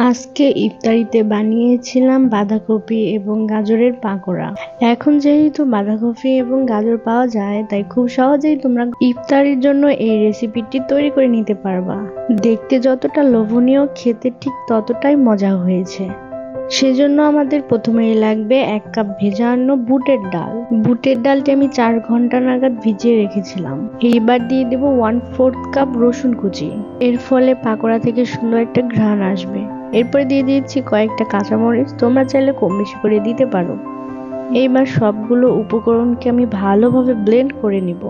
আজকে ইফতারিতে বানিয়েছিলাম বাঁধাকপি এবং গাজরের পাকোড়া। এখন যেহেতু বাঁধাকপি এবং গাজর পাওয়া যায়, তাই খুব সহজেই তোমরা ইফতারির জন্য এই রেসিপিটি তৈরি করে নিতে পারবা। দেখতে যতটা লোভনীয়, খেতে ঠিক ততটাই মজা হয়েছে। সেজন্য আমাদের প্রথমেই লাগবে 1 কাপ ভেজানো বুটের ডাল। বুটের ডালটি আমি 4 ঘন্টা নাগাদ ভিজিয়ে রেখেছিলাম। এইবার দিয়ে দেব 1/4 কাপ রসুন কুচি। এর ফলে পাকোড়া থেকে সুন্দর একটা ঘ্রাণ আসবে। এরপরে দিয়ে দিচ্ছি কয়েকটা কাঁচামরিচ, তোমরা চাইলে কম বেশি করে দিতে পারো। এইবার সবগুলো উপকরণকে আমি ভালোভাবে ব্লেন্ড করে নিব।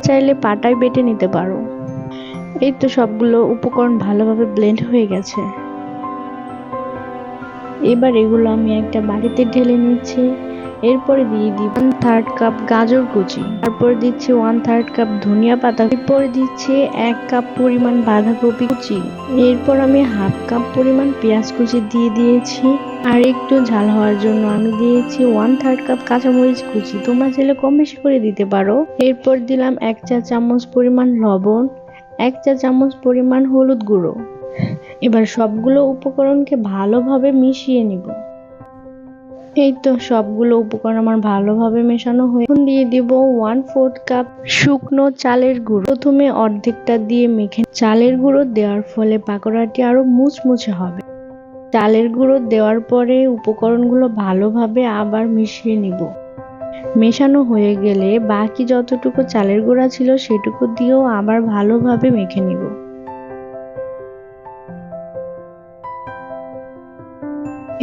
চাইলে পাটায় বেটে নিতে পারো। এই তো সবগুলো উপকরণ ভালোভাবে ব্লেন্ড হয়ে গেছে। এবার এগুলো আমি একটা বাটিতে ঢেলে নিচ্ছি। এরপরে দিয়ে দিব 1/3 কাপ গাজর কুচি, তারপর দিচ্ছি 1/3 কাপ ধনিয়া পাতা, এরপরে দিচ্ছি 1 কাপ পরিমাণ বাঁধাকপি কুচি, এরপর আমি 1/2 কাপ পরিমাণ পেঁয়াজ কুচি দিয়ে দিয়েছি। আর একটু ঝাল হওয়ার জন্য আমি দিয়েছি 1/3 কাপ কাঁচামরিচ কুচি, তোমরা চাইলে কম বেশি করে দিতে পারো। এরপর দিলাম 1 চা চামচ পরিমাণ লবণ, 1 চা চামচ পরিমাণ হলুদ গুঁড়ো। এবার সবগুলো উপকরণকে ভালোভাবে মিশিয়ে নিব। এই তো সবগুলো উপকরণ আমার ভালোভাবে মেশানো হয়ে, এখন দিয়ে দিব 1/4 কাপ শুকনো চালের গুঁড়ো। প্রথমে অর্ধেকটা দিয়ে মেখে, চালের গুঁড়ো দেওয়ার ফলে পাকোড়াটি আরো মুচমুচে হবে। চালের গুঁড়ো দেওয়ার পরে উপকরণগুলো ভালোভাবে আবার মিশিয়ে নিব। মেশানো হয়ে গেলে বাকি যতটুকু চালের গুঁড়া ছিল সেটুকু দিয়েও আবার ভালোভাবে মেখে নিব।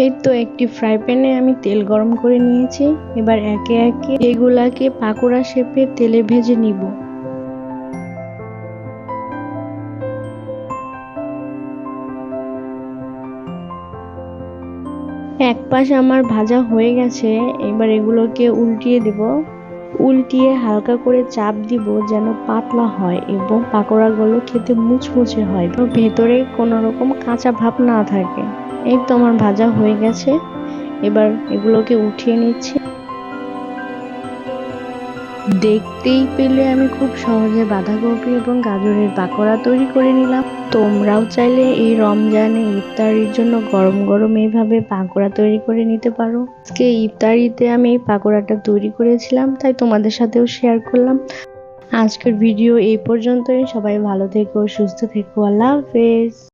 এই তো একটি ফ্রাই প্যানে আমি তেল গরম করে নিয়েছি। এবার একে একে এগুলাকে পাকোড়া শেপে তেলে ভেজে নিব। এক পাশ আমার ভাজা হয়ে গেছে, এবার এগুলোকে উল্টিয়ে দেব। উল্টিয়ে হালকা করে চাপ দিব যেন পাতলা হয় এবং পাকোড়াগুলো খেতে মুচমুচে হয়, ভেতরে কোনো রকম কাঁচা ভাব না থাকে। এই তো আমার ভাজা হয়ে গেছে, এবার এগুলোকে উঠিয়ে নিচ্ছি। দেখতেই পেলে আমি খুব সহজে বাঁধাকপি এবং গাজরের পাকোড়া তৈরি করে নিলাম। তোমরাও চাইলে এই রমজানে ইফতারির জন্য গরম গরম এইভাবে পাকোড়া তৈরি করে নিতে পারো। আজকে ইফতারিতে আমি এই পাকোড়াটা তৈরি করেছিলাম, তাই তোমাদের সাথেও শেয়ার করলাম। আজকের ভিডিও এই পর্যন্তই। সবাই ভালো থেকো, সুস্থ থেকো। আল্লাহ হাফেজ।